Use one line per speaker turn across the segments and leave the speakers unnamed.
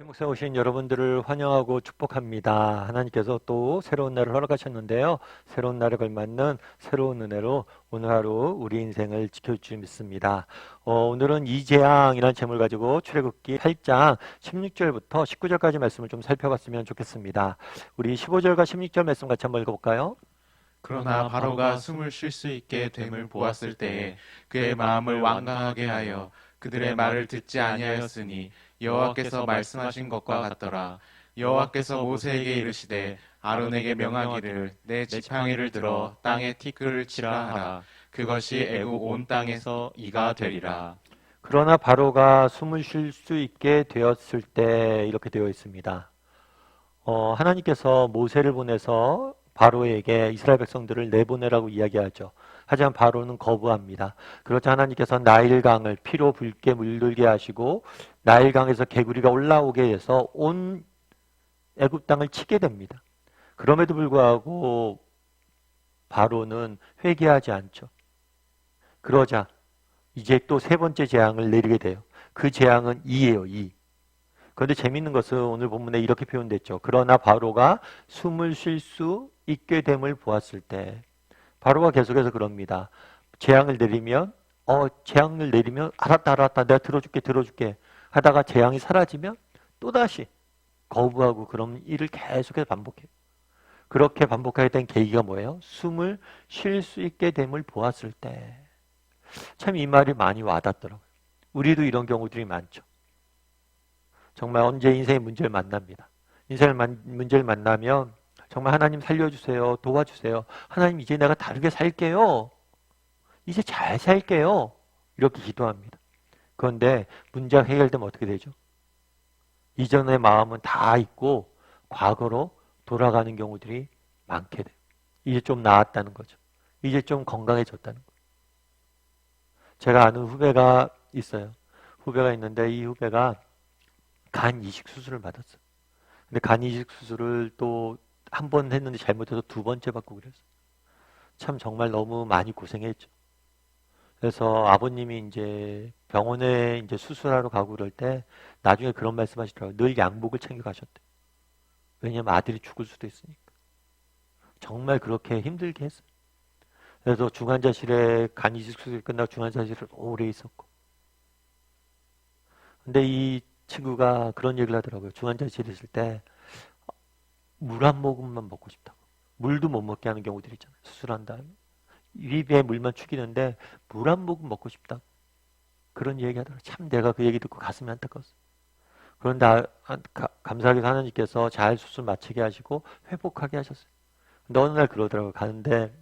주목세 오신 여러분들을 환영하고 축복합니다. 하나님께서 또 새로운 날을 허락하셨는데요. 새로운 날에 걸맞는 새로운 은혜로 오늘 하루 우리 인생을 지켜줄 믿습니다. 오늘은 이재앙이라는 제목을 가지고 출애굽기 8장 16절부터 19절까지 말씀을 좀 살펴봤으면 좋겠습니다. 우리 15절과 16절 말씀 같이 한번 읽어볼까요?
그러나 바로가 숨을 쉴 수 있게 됨을 보았을 때에 그의 마음을 완강하게 하여 그들의 말을 듣지 아니하였으니 여호와께서 말씀하신 것과 같더라. 여호와께서 모세에게 이르시되 아론에게 명하기를 내 지팡이를 들어 땅에 티끌을 치라 하라. 그것이 애굽 온 땅에서 이가 되리라.
그러나 바로가 숨을 쉴 수 있게 되었을 때 이렇게 되어 있습니다. 하나님께서 모세를 보내서 바로에게 이스라엘 백성들을 내보내라고 이야기하죠. 하지만 바로는 거부합니다. 그렇자 하나님께서 나일강을 피로 붉게 물들게 하시고 나일강에서 개구리가 올라오게 해서 온 애굽 땅을 치게 됩니다. 그럼에도 불구하고 바로는 회개하지 않죠. 그러자 이제 또 세 번째 재앙을 내리게 돼요. 그 재앙은 이예요, 이. 그런데 재밌는 것은 오늘 본문에 이렇게 표현됐죠. 그러나 바로가 숨을 쉴 수 있게 됨을 보았을 때 바로가 계속해서 그럽니다. 재앙을 내리면 알았다 내가 들어줄게 하다가 재앙이 사라지면 또다시 거부하고 그런 일을 계속해서 반복해요. 그렇게 반복하게 된 계기가 뭐예요? 숨을 쉴 수 있게 됨을 보았을 때. 참 이 말이 많이 와닿더라고요. 우리도 이런 경우들이 많죠. 정말 언제 인생의 문제를 만납니다. 문제를 만나면 정말 하나님 살려주세요. 도와주세요. 하나님 이제 내가 다르게 살게요. 이제 잘 살게요. 이렇게 기도합니다. 그런데 문제가 해결되면 어떻게 되죠? 이전의 마음은 다 잊고 과거로 돌아가는 경우들이 많게 돼요. 이제 좀 나았다는 거죠. 이제 좀 건강해졌다는 거죠. 제가 아는 후배가 있어요. 후배가 있는데 이 후배가 간 이식 수술을 받았어요. 근데 간 이식 수술을 또 한 번 했는데 잘못해서 두 번째 받고 그랬어요. 참 정말 너무 많이 고생했죠. 그래서 아버님이 이제 병원에 이제 수술하러 가고 그럴 때 나중에 그런 말씀 하시더라고요. 늘 양복을 챙겨 가셨대. 왜냐면 아들이 죽을 수도 있으니까. 정말 그렇게 힘들게 했어요. 그래서 중환자실에 간 이식 수술이 끝나고 중환자실에 오래 있었고. 근데 이 친구가 그런 얘기를 하더라고요. 중환자실에 있을 때 물 한 모금만 먹고 싶다고. 물도 못 먹게 하는 경우들이 있잖아요. 수술한 다음에. 입에 물만 축이는데 물 한 모금 먹고 싶다고. 그런 얘기 하더라고요. 참 내가 그 얘기 듣고 가슴이 안타까웠어요. 그런데 감사하게 하나님께서 잘 수술 마치게 하시고 회복하게 하셨어요. 근데 어느 날 그러더라고요. 가는데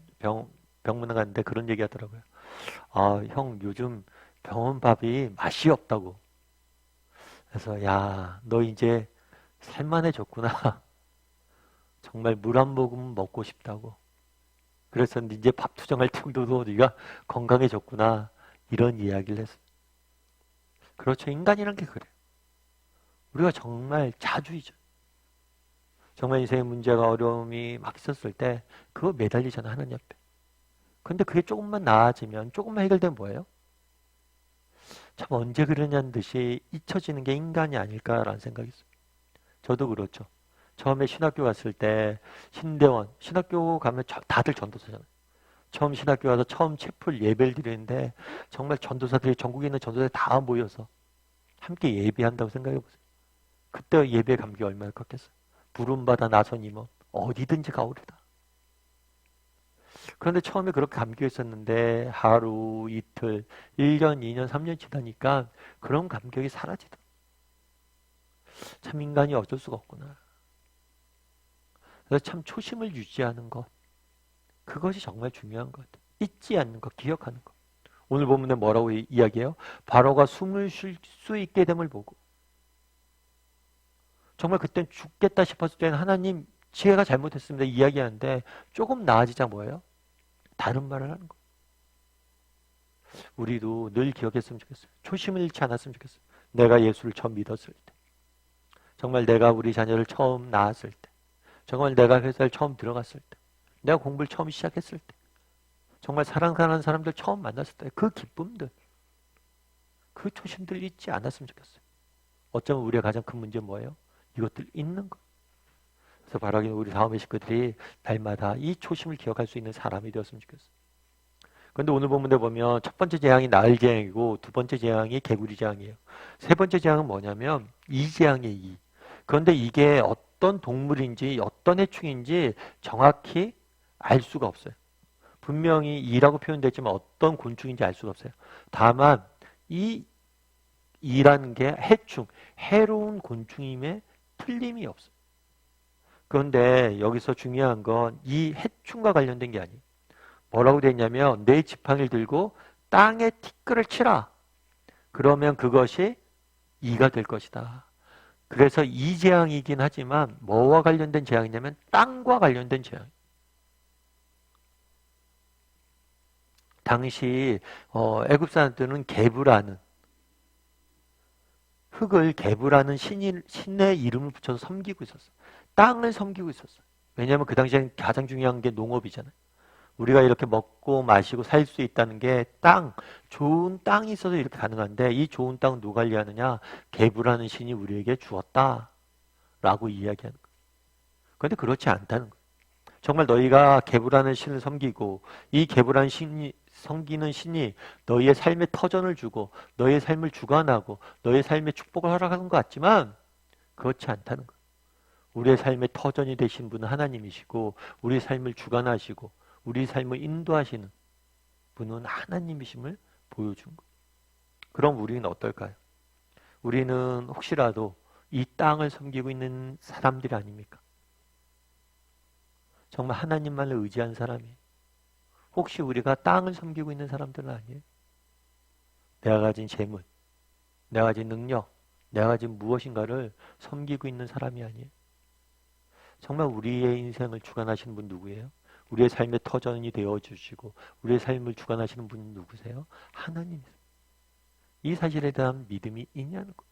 병문안 갔는데 그런 얘기 하더라고요. 아, 형 요즘 병원 밥이 맛이 없다고. 그래서 야, 너 이제 살만해졌구나. 정말 물 한 모금 먹고 싶다고. 그래서 이제 밥 투정할 정도로 네가 건강해졌구나. 이런 이야기를 했어요. 그렇죠. 인간이란 게 그래요. 우리가 정말 자주 잊어요. 정말 인생의 문제가 어려움이 막 있었을 때 그거 매달리잖아, 하나님 앞에. 근데 그게 조금만 나아지면 조금만 해결되면 뭐예요? 참 언제 그러냐는 듯이 잊혀지는 게 인간이 아닐까라는 생각이 있어요. 저도 그렇죠. 처음에 신학교 갔을 때 신대원, 신학교 가면 다들 전도사잖아요. 처음 신학교 가서 처음 채플 예배를 드리는데 정말 전도사들이 전국에 있는 전도사들이 다 모여서 함께 예배한다고 생각해 보세요. 그때 예배 감격이 얼마나 컸겠어요. 부름받아 나선 임원 어디든지 가오리다. 그런데 처음에 그렇게 감격했었는데 하루, 이틀, 1년, 2년, 3년 지나니까 그런 감격이 사라지더라고요. 참 인간이 어쩔 수가 없구나. 그래서 참 초심을 유지하는 것, 그것이 정말 중요한 것 같아요. 잊지 않는 것, 기억하는 것. 오늘 본문에 뭐라고 이야기해요? 바로가 숨을 쉴 수 있게 됨을 보고 정말 그땐 죽겠다 싶었을 때는 하나님 제가 잘못했습니다 이야기하는데 조금 나아지자 뭐예요? 다른 말을 하는 거. 우리도 늘 기억했으면 좋겠어요. 초심을 잃지 않았으면 좋겠어요. 내가 예수를 처음 믿었을 때, 정말 내가 우리 자녀를 처음 낳았을 때, 정말 내가 회사를 처음 들어갔을 때, 내가 공부를 처음 시작했을 때, 정말 사랑하는 사람들 처음 만났을 때 그 기쁨들, 그 초심들 잊지 않았으면 좋겠어요. 어쩌면 우리의 가장 큰 문제는 뭐예요? 이것들 있는 거. 그래서 바라기는 우리 다음의 식구들이 날마다 이 초심을 기억할 수 있는 사람이 되었으면 좋겠어요. 그런데 오늘 본문에 보면 첫 번째 재앙이 나을 재앙이고 두 번째 재앙이 개구리 재앙이에요. 세 번째 재앙은 뭐냐면 이 재앙이에요. 이. 그런데 이게 어떤 동물인지 어떤 해충인지 정확히 알 수가 없어요. 분명히 이라고 표현됐지만 어떤 곤충인지 알 수가 없어요. 다만 이 이라는 게 해충, 해로운 곤충임에 틀림이 없어요. 그런데 여기서 중요한 건 이 해충과 관련된 게 아니에요. 뭐라고 되어 있냐면 내 지팡이를 들고 땅에 티끌을 치라. 그러면 그것이 이가 될 것이다. 그래서 이 재앙이긴 하지만 뭐와 관련된 재앙이냐면 땅과 관련된 재앙. 당시 애굽 사람들은 게브라는 흙을 게브라는 신의 이름을 붙여서 섬기고 있었어요. 땅을 섬기고 있었어요. 왜냐하면 그 당시에는 가장 중요한 게 농업이잖아요. 우리가 이렇게 먹고 마시고 살 수 있다는 게 땅, 좋은 땅이 있어서 이렇게 가능한데 이 좋은 땅은 누가 관리하느냐? 게브라는 신이 우리에게 주었다라고 이야기하는 거예요. 그런데 그렇지 않다는 거예요. 정말 너희가 게브라는 신을 섬기고 이 게브라는 신이 섬기는 신이 너희의 삶의 터전을 주고 너희의 삶을 주관하고 너희의 삶의 축복을 허락하는 것 같지만 그렇지 않다는 거예요. 우리의 삶의 터전이 되신 분은 하나님이시고 우리의 삶을 주관하시고 우리 삶을 인도하시는 분은 하나님이심을 보여준 거예요. 그럼 우리는 어떨까요? 우리는 혹시라도 이 땅을 섬기고 있는 사람들이 아닙니까? 정말 하나님만을 의지한 사람이에요. 혹시 우리가 땅을 섬기고 있는 사람들은 아니에요? 내가 가진 재물, 내가 가진 능력, 내가 가진 무엇인가를 섬기고 있는 사람이 아니에요? 정말 우리의 인생을 주관하시는 분 누구예요? 우리의 삶의 터전이 되어주시고 우리의 삶을 주관하시는 분은 누구세요? 하나님이세요. 이 사실에 대한 믿음이 있냐는 거예요.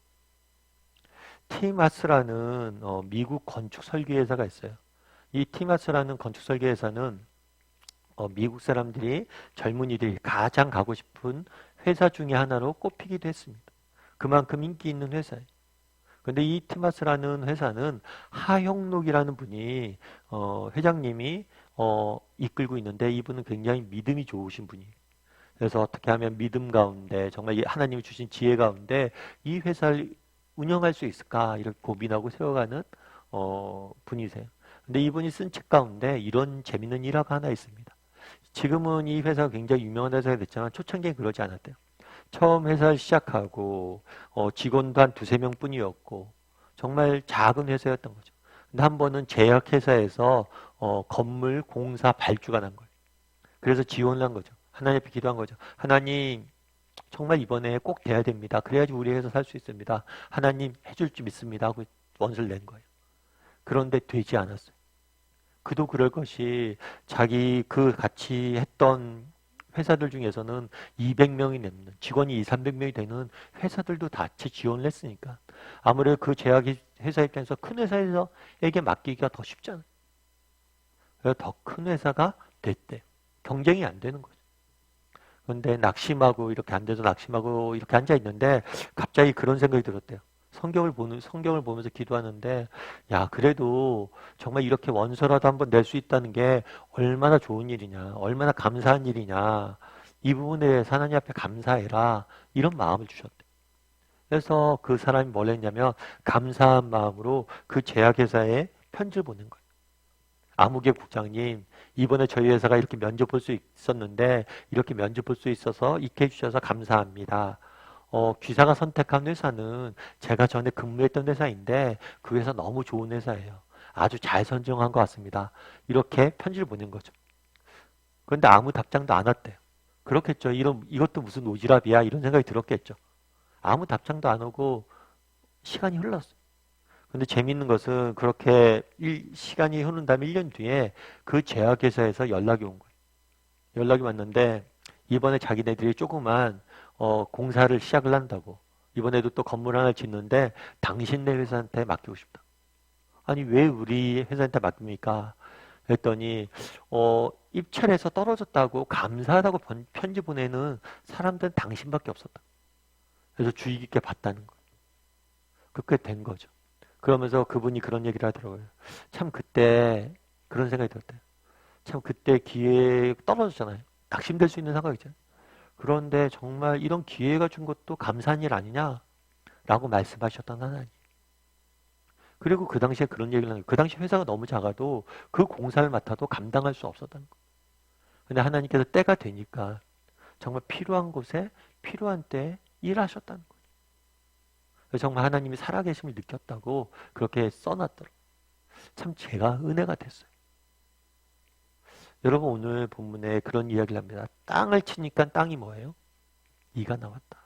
티마스라는 미국 건축 설계회사가 있어요. 이 티마스라는 건축 설계회사는 미국 사람들이 젊은이들이 가장 가고 싶은 회사 중에 하나로 꼽히기도 했습니다. 그만큼 인기 있는 회사예요. 근데 이 티마스라는 회사는 하형록이라는 분이 회장님이 이끌고 있는데 이분은 굉장히 믿음이 좋으신 분이에요. 그래서 어떻게 하면 믿음 가운데 정말 하나님이 주신 지혜 가운데 이 회사를 운영할 수 있을까 이렇게 고민하고 세워가는 분이세요. 근데 이분이 쓴 책 가운데 이런 재밌는 일화가 하나 있습니다. 지금은 이 회사가 굉장히 유명한 회사가 됐지만 초창기에 그러지 않았대요. 처음 회사를 시작하고 직원도 한 두세 명 뿐이었고 정말 작은 회사였던 거죠. 근데 한 번은 제약회사에서 건물 공사 발주가 난 거예요. 그래서 지원을 한 거죠. 하나님 앞에 기도한 거죠. 하나님 정말 이번에 꼭 돼야 됩니다. 그래야지 우리 회사 살 수 있습니다. 하나님 해줄 줄 믿습니다 하고 원서를 낸 거예요. 그런데 되지 않았어요. 그도 그럴 것이 자기 그 같이 했던 회사들 중에서는 200명이 넘는 직원이 200~300명이 되는 회사들도 같이 지원을 했으니까 아무래도 그 제약 회사 입장에서 큰 회사에게 맡기기가 더 쉽잖아요. 그래서 더 큰 회사가 됐대요. 경쟁이 안 되는 거죠. 그런데 낙심하고 이렇게 안 돼서 낙심하고 이렇게 앉아 있는데 갑자기 그런 생각이 들었대요. 성경을 보면서 기도하는데 야 그래도 정말 이렇게 원서라도 한번 낼 수 있다는 게 얼마나 좋은 일이냐 얼마나 감사한 일이냐 이 부분에 대해서 하나님 앞에 감사해라 이런 마음을 주셨대. 그래서 그 사람이 뭘 했냐면 감사한 마음으로 그 제약회사에 편지를 보낸 거예요. 아무개 국장님 이번에 저희 회사가 이렇게 면접 볼 수 있었는데 이렇게 면접 볼 수 있어서 있게 해주셔서 감사합니다. 귀사가 선택한 회사는 제가 전에 근무했던 회사인데 그 회사 너무 좋은 회사예요. 아주 잘 선정한 것 같습니다. 이렇게 편지를 보낸 거죠. 그런데 아무 답장도 안 왔대요. 그렇겠죠. 이것도 무슨 오지랖이야 이런 생각이 들었겠죠. 아무 답장도 안 오고 시간이 흘렀어요. 근데 재밌는 것은 그렇게 시간이 흐른 다음에 1년 뒤에 그 제약회사에서 연락이 온 거예요. 연락이 왔는데 이번에 자기네들이 조그만 공사를 시작을 한다고. 이번에도 또 건물 하나 짓는데 당신네 회사한테 맡기고 싶다. 아니 왜 우리 회사한테 맡깁니까? 그랬더니 입찰에서 떨어졌다고 감사하다고 편지 보내는 사람들은 당신밖에 없었다. 그래서 주의 깊게 봤다는 거예요. 그게 된 거죠. 그러면서 그분이 그런 얘기를 하더라고요. 참 그때 그런 생각이 들었대요. 참 그때 기회 떨어졌잖아요. 낙심될 수 있는 상황이잖아요. 그런데 정말 이런 기회가 준 것도 감사한 일 아니냐라고 말씀하셨던 하나님. 그리고 그 당시에 그런 얘기를 하는 거예요. 그 당시 회사가 너무 작아도 그 공사를 맡아도 감당할 수 없었다는 거예요. 근데 하나님께서 때가 되니까 정말 필요한 곳에 필요한 때에 일하셨다는 거예요. 그래서 정말 하나님이 살아계심을 느꼈다고 그렇게 써놨더라고요. 참 제가 은혜가 됐어요. 여러분 오늘 본문에 그런 이야기를 합니다. 땅을 치니까 땅이 뭐예요? 이가 나왔다.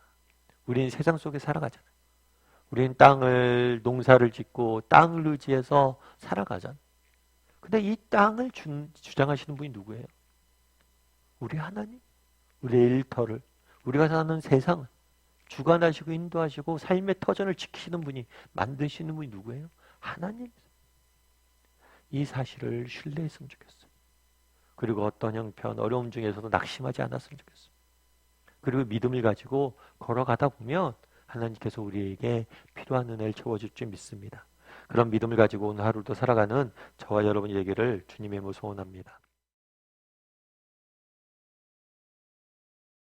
우리는 세상 속에 살아가잖아요. 우리는 땅을 농사를 짓고 땅을 의지해서 살아가잖아요. 근데 이 땅을 주장하시는 분이 누구예요? 우리 하나님. 우리의 일터를, 우리가 사는 세상을 주관하시고 인도하시고 삶의 터전을 지키시는 분이, 만드시는 분이 누구예요? 하나님. 이 사실을 신뢰했으면 좋겠어요. 그리고 어떤 형편, 어려움 중에서도 낙심하지 않았으면 좋겠어요. 그리고 믿음을 가지고 걸어가다 보면 하나님께서 우리에게 필요한 은혜를 채워줄 줄 믿습니다. 그런 믿음을 가지고 오늘 하루도 살아가는 저와 여러분이 되기를 주님의 이름으로 소원합니다.